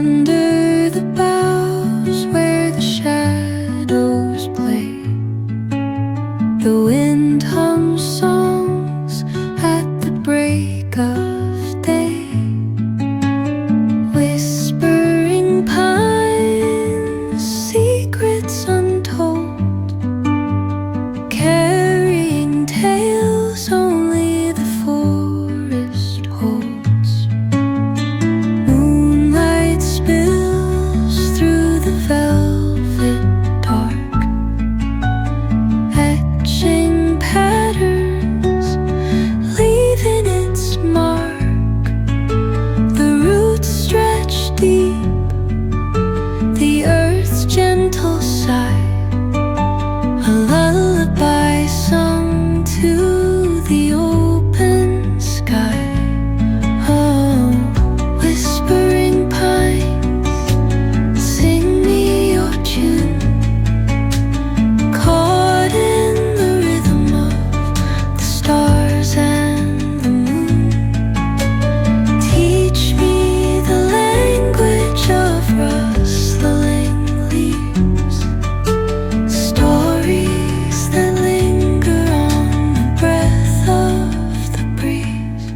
Under the boughs where the shadows play, the wind hums songs at the break of day. Whispering pines, secrets untold, carrying tales only the forest holds. Moonlight spills through the velvet dark, etching patterns, leaving its mark. The roots stretch deep, the earth's gentle sigh, a lullaby sung to the open sky. Oh, whispering pines, sing me your tune, caught in the rhythm of the stars and the moon. Teach me the language of rustling leaves, stories that linger on the breath of the breeze.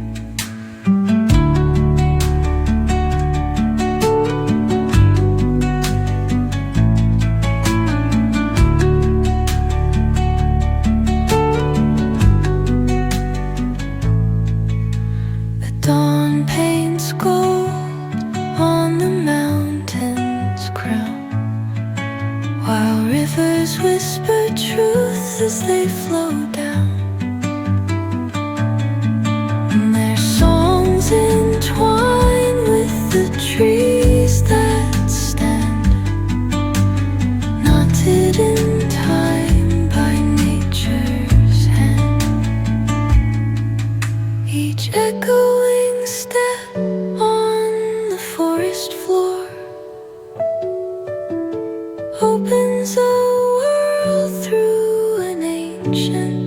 The dawn paints gold on the mountain's crown, while rivers whisper truth as they flow down. And their songs entwine with the trees that stand, knotted in time by nature's hand. Each echoing step on the forest floor opens a world through an ancient